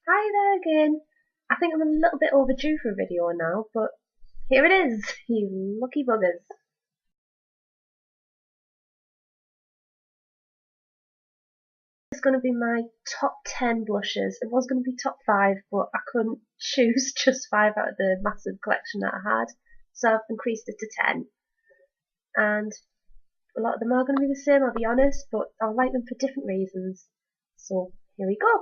Hi there again. I think I'm a little bit overdue for a video now, but here it is, you lucky buggers. It's going to be my top 10 blushes. It was going to be top 5, but I couldn't choose just 5 out of the massive collection that I had, so I've increased it to 10. And a lot of them are going to be the same, I'll be honest, but I like them for different reasons. So here we go.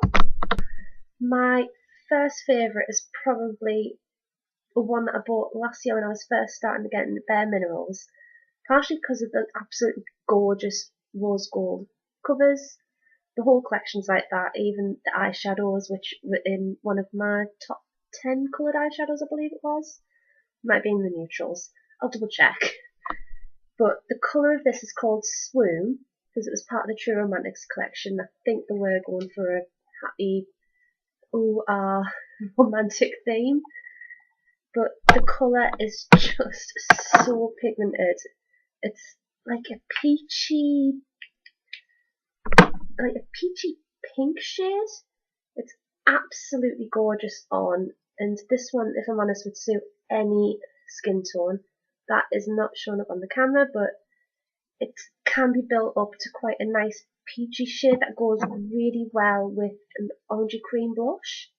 My first favourite is probably the one that I bought last year when I was first starting to get into bare minerals, partially because of the absolutely gorgeous rose gold covers. The whole collection's like that, even the eyeshadows, which were in one of my top 10 coloured eyeshadows, I believe it was. Might be in the neutrals. I'll double check. But the colour of this is called Swoon, because it was part of the True Romantics collection. I think they were going for a happy, romantic theme. But the colour is just so pigmented. It's like a peachy pink shade. It's absolutely gorgeous on, and this one, if I'm honest, would suit any skin tone. That is not showing up on the camera, but it can be built up to quite a nice peachy shade that goes really well with an orangey cream blush,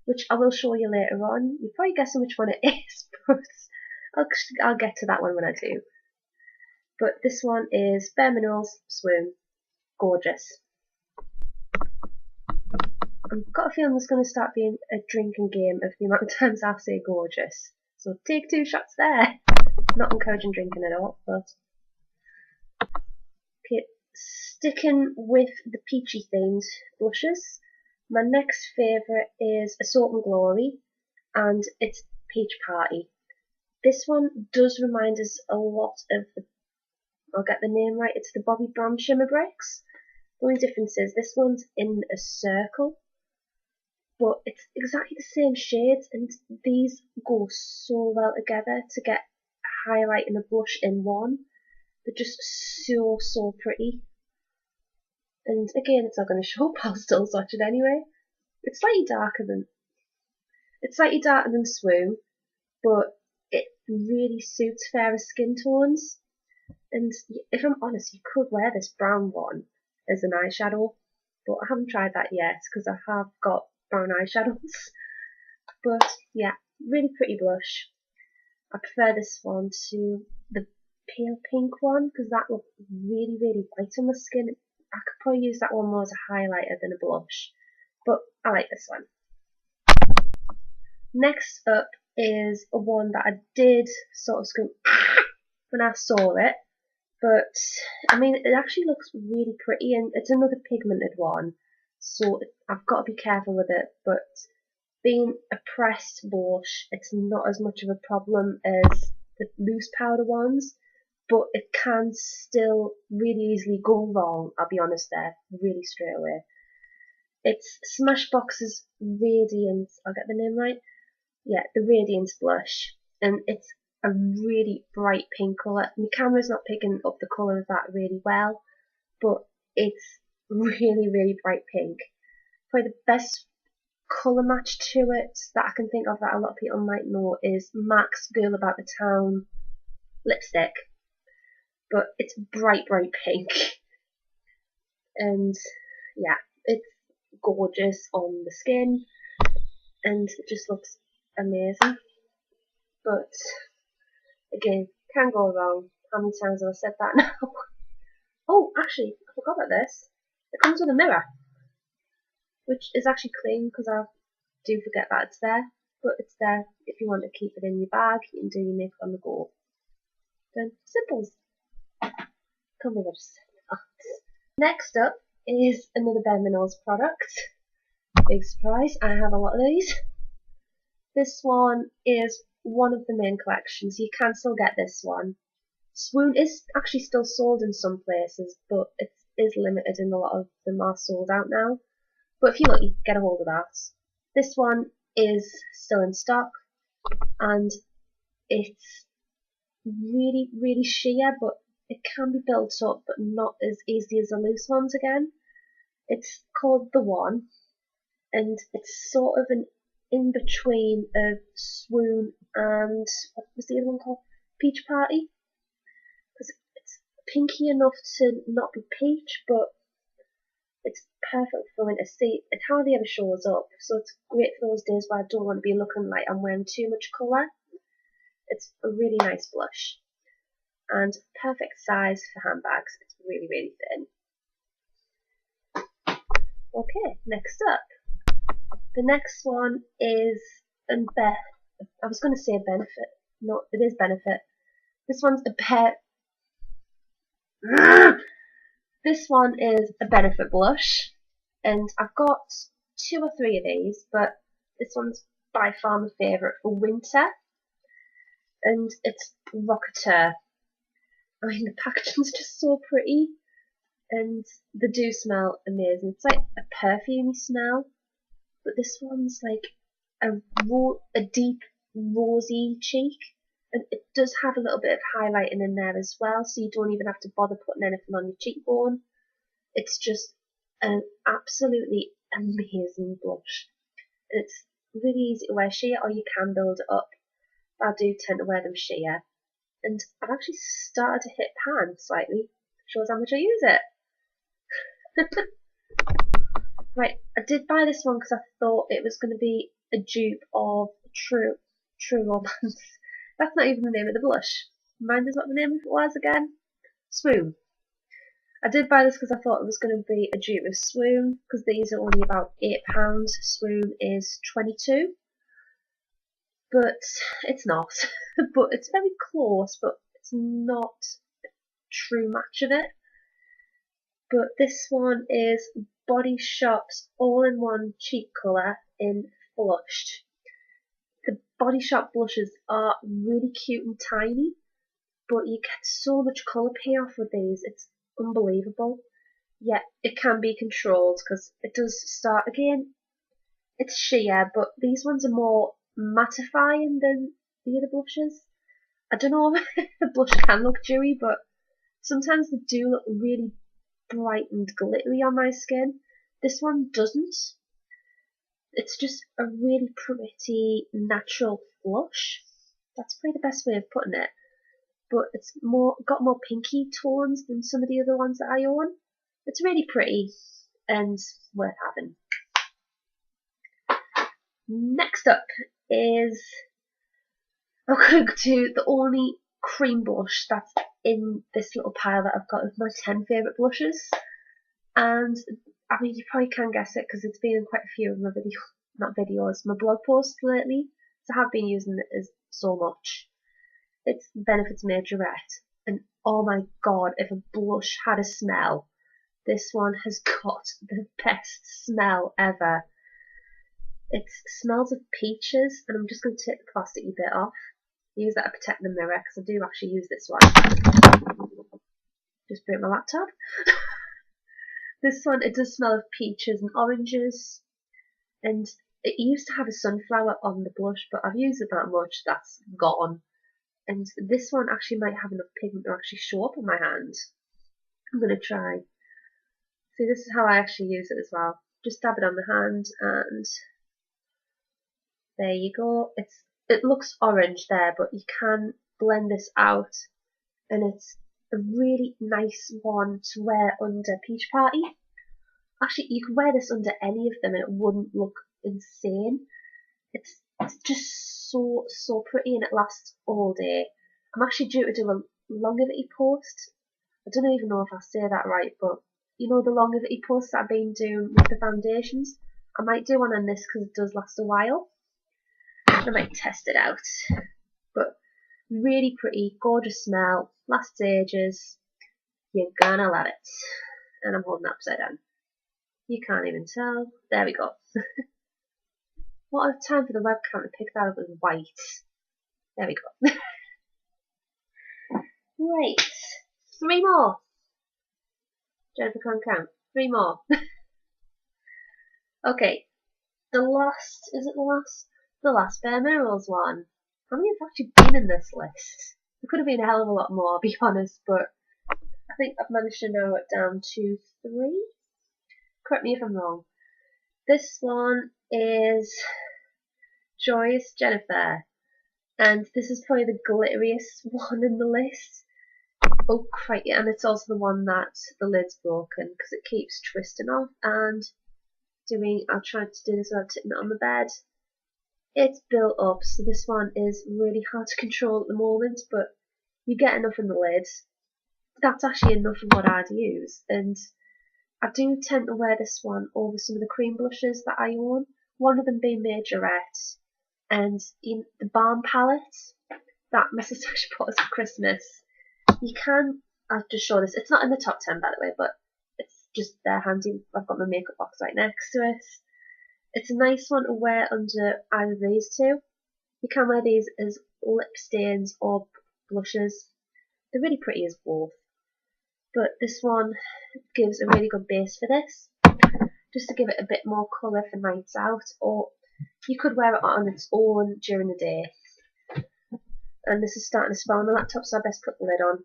which I will show you later on. You're probably guessing which one it is, but I'll get to that one when I do. But this one is Bare Minerals Swoon. Gorgeous. I've got a feeling there's going to start being a drinking game of the amount of times I say gorgeous. So take 2 shots there. Not encouraging drinking at all, but okay, sticking with the peachy themed blushes, my next favourite is Assault and Glory, and it's Peach Party. This one does remind us a lot of the, I'll get the name right, it's the Bobbi Brown Shimmer Bricks. The only difference is this one's in a circle, but it's exactly the same shades, and these go so well together to get a highlight and a blush in one. They're just so pretty. And again, it's not going to show up, I'll still swatch it anyway. It's slightly darker than Swoon, but it really suits fairer skin tones. And if I'm honest, you could wear this brown one as an eyeshadow, but I haven't tried that yet because I have got brown eyeshadows. But yeah, really pretty blush. I prefer this one to the pale pink one because that looked really white on my skin. I could probably use that one more as a highlighter than a blush, but I like this one. Next up is a one that I did sort of scoop when I saw it, but I mean it actually looks really pretty, and it's another pigmented one, so I've got to be careful with it. But being a pressed blush, it's not as much of a problem as the loose powder ones, but it can still really easily go wrong, I'll be honest there, really straight away. It's Smashbox's Radiance, I'll get the name right? Yeah, the Radiance blush, and it's a really bright pink colour. My camera's not picking up the colour of that really well, but it's really bright pink. Probably the best colour match to it that I can think of that a lot of people might know is MAC's Girl About the Town lipstick, but it's bright pink, and yeah, it's gorgeous on the skin, and it just looks amazing. But again, can go wrong. How many times have I said that now? Oh, actually, I forgot about this. It comes with a mirror, which is actually clean because I do forget that it's there. But it's there if you want to keep it in your bag. You can do your makeup on the go. Then simples. Can't believe I just said that. Next up is another Bare Minerals product. Big surprise, I have a lot of these. This one is one of the main collections. You can still get this one. Swoon is actually still sold in some places, but it is limited and a lot of them are sold out now. But if you look, you can get a hold of that. This one is still in stock, and it's really sheer, but it can be built up, but not as easy as the loose ones again. It's called The One, and it's sort of an in-between of Swoon and, what was the other one called? Peach Party? Because it's pinky enough to not be peach, but it's perfect for winter. See, it hardly ever shows up, so it's great for those days where I don't want to be looking like I'm wearing too much colour. It's a really nice blush, and perfect size for handbags. It's really, really thin. Okay, next up. The next one is I was going to say a benefit. No, it is benefit. This one's a This one is a benefit blush, and I've got 2 or 3 of these, but this one's by far my favourite for winter, and it's Rockateur. I mean, the packaging's just so pretty, and they do smell amazing. It's like a perfumey smell, but this one's like a deep rosy cheek, and it does have a little bit of highlighting in there as well, so you don't even have to bother putting anything on your cheekbone. It's just an absolutely amazing blush. It's really easy to wear sheer, or you can build it up. I do tend to wear them sheer, and I've actually started to hit pan slightly. Shows how much I use it. Right, I did buy this one because I thought it was going to be a dupe of True Romance. That's not even the name of the blush. Mind us what the name of it was again? Swoon. I did buy this because I thought it was going to be a dupe of Swoon, because these are only about £8. Swoon is 22, but it's not. But it's very close, but it's not a true match of it. But this one is Body Shop's all-in-one cheek colour in Flushed. The Body Shop blushes are really cute and tiny, but you get so much colour payoff with these. It's unbelievable. Yet it can be controlled because it does start again. It's sheer, but these ones are more mattifying than the other blushes. I don't know if the blush can look dewy, but sometimes they do look really bright and glittery on my skin. This one doesn't. It's just a really pretty natural flush. That's probably the best way of putting it. But it's got more pinky tones than some of the other ones that I own. It's really pretty and worth having. Next up is I'm going to the only cream blush that's in this little pile that I've got of my 10 favourite blushes. And I mean, you probably can guess it because it's been in quite a few of my my blog posts lately. So I have been using it so much. It's Benefit's Majorette, and oh my god, if a blush had a smell, this one has got the best smell ever. It smells of peaches, and I'm just going to take the plasticky bit off. Use that to protect the mirror, because I do actually use this one. Just break my laptop. This one, it does smell of peaches and oranges, and it used to have a sunflower on the blush, but I've used it that much, that's gone. And this one actually might have enough pigment to actually show up on my hand. I'm going to try. See, this is how I actually use it as well. Just dab it on the hand, and there you go. It looks orange there, but you can blend this out, and it's a really nice one to wear under Peach Party. Actually, you can wear this under any of them and it wouldn't look insane. It's just so pretty, and it lasts all day. I'm actually due to do a longevity post. I don't even know if I say that right, but you know the longevity posts that I've been doing with the foundations? I might do one on this because it does last a while. I might test it out. But really pretty, gorgeous smell, lasts ages. You're gonna love it. And I'm holding it upside down. You can't even tell. There we go. What a time for the webcam to pick that up as white. There we go. Right. 3 more. Jennifer can't count. 3 more. Okay. The last Bare Minerals one. How many have actually been in this list? There could have been a hell of a lot more, I'll be honest, but I think I've managed to narrow it down to 3. Correct me if I'm wrong. This one is Joyous Jennifer, and this is probably the glitteriest one in the list. Oh crikey, and it's also the one that the lid's broken because it keeps twisting off and I'll try to do this without tipping it on the bed. It's built up, so this one is really hard to control at the moment, but you get enough in the lid. That's actually enough of what I'd use, and I do tend to wear this one over some of the cream blushes that I own, one of them being Majorette, and in the Balm palette that my sister actually bought us for Christmas. You can, I'll just show this, it's not in the top 10 by the way, but it's just there handy. I've got my makeup box right next to it. It's a nice one to wear under either of these two. You can wear these as lip stains or blushes. They're really pretty as both. But this one gives a really good base for this, just to give it a bit more colour for nights out, or you could wear it on its own during the day. And this is starting to spell on the laptop, so I best put the lid on.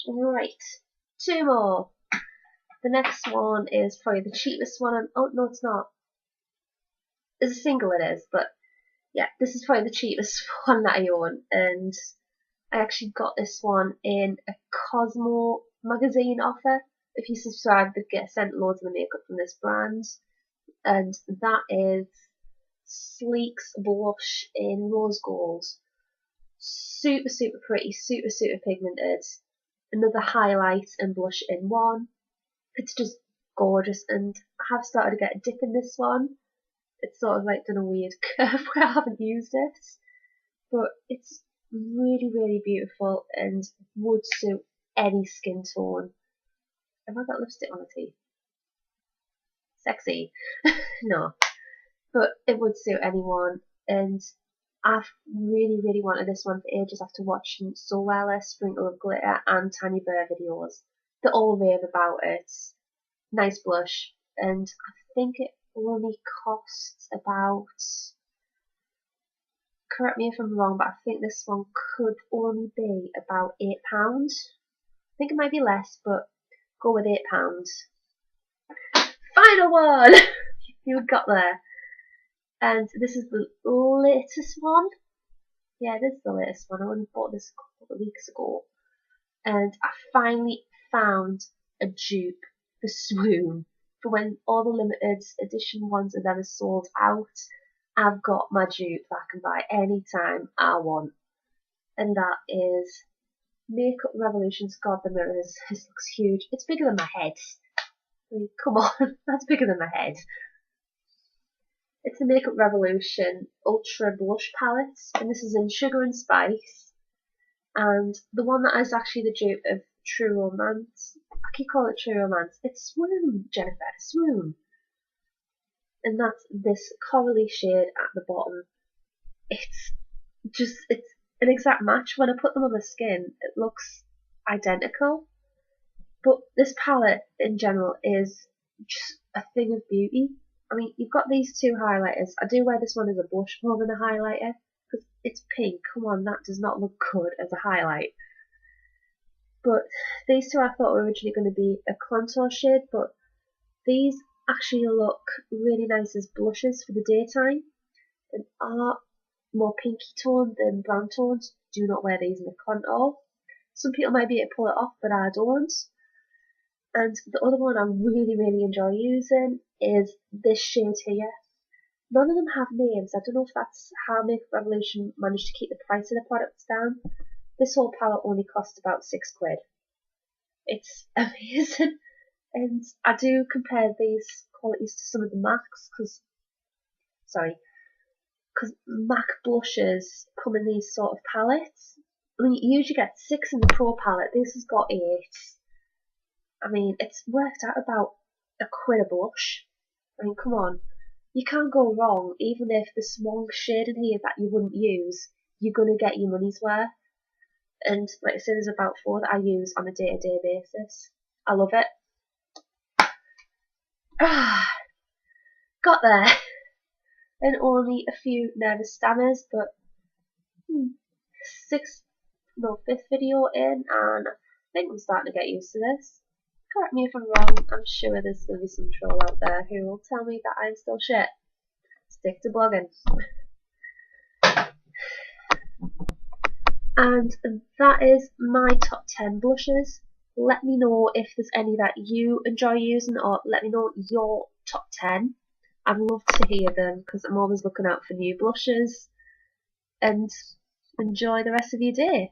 Right, two more. The next one is probably the cheapest one, and oh no, it's not. As a single it is, but yeah, this is probably the cheapest one that I own, and I actually got this one in a Cosmo magazine offer. If you subscribe, you get sent loads of the makeup from this brand, and that is Sleek's blush in rose gold. Super pretty, super pigmented. Another highlight and blush in one. It's just gorgeous, and I have started to get a dip in this one. It's sort of like done a weird curve where I haven't used it, but it's really beautiful and would suit any skin tone. Have I got lipstick on my teeth? Sexy. No, but it would suit anyone, and I've really wanted this one for ages after watching Zoella, Sprinkle of Glitter and Tiny Bear videos. They all rave about it. Nice blush, and I think it only costs about, correct me if I'm wrong, but I think this one could only be about £8. I think it might be less, but go with £8. Final one! You got there. And this is the latest one. Yeah, this is the latest one. I only bought this a couple of weeks ago. And I finally found a dupe for Swoon. For when all the limited edition ones are ever sold out, I've got my dupe that I can buy anytime I want. And that is Makeup Revolution's God the Mirrors. This looks huge. It's bigger than my head. I mean, come on, that's bigger than my head. It's the Makeup Revolution Ultra Blush Palette, and this is in Sugar and Spice. And the one that is actually the dupe of True Romance, I keep calling it True Romance, it's Swoon, Jennifer, Swoon. And that's this corally shade at the bottom. It's an exact match. When I put them on the skin, it looks identical. But this palette in general is just a thing of beauty. I mean, you've got these two highlighters. I do wear this one as a blush more than a highlighter, because it's pink. Come on, that does not look good as a highlight. But these two I thought were originally going to be a contour shade, but these actually look really nice as blushes for the daytime, and are more pinky toned than brown tones. Do not wear these in a contour. Some people might be able to pull it off, but I don't. And the other one I really enjoy using is this shade here. None of them have names. I don't know if that's how Makeup Revolution managed to keep the price of the products down. This whole palette only cost about £6. It's amazing. And I do compare these qualities to some of the MACs, because MAC blushes come in these sort of palettes. I mean, you usually get 6 in the Pro palette. This has got 8. I mean, it's worked out about £1 a blush. I mean, come on. You can't go wrong, even if there's one shade in here that you wouldn't use, you're going to get your money's worth. And like I said, there's about 4 that I use on a day-to-day basis. I love it. Got there. And only a few nervous stammers, but 5th video in, and I think I'm starting to get used to this. correct me if I'm wrong. I'm sure there's going to be some troll out there who will tell me that I'm still shit. Stick to blogging. And that is my top 10 blushes. Let me know if there's any that you enjoy using, or let me know your top 10. I'd love to hear them because I'm always looking out for new blushes. And enjoy the rest of your day.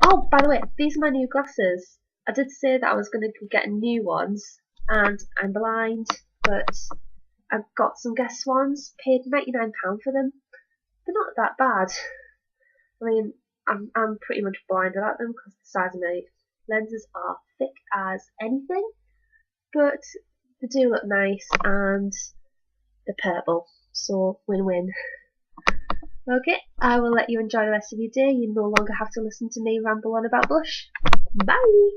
Oh, by the way, these are my new glasses. I did say that I was going to be getting new ones, and I'm blind, but I've got some guest ones, paid £99 for them. They're not that bad. I mean, I'm pretty much blind without them because the size of my lenses are thick as anything, but they do look nice and they're purple, so win-win. Okay, I will let you enjoy the rest of your day. You no longer have to listen to me ramble on about blush. Bye!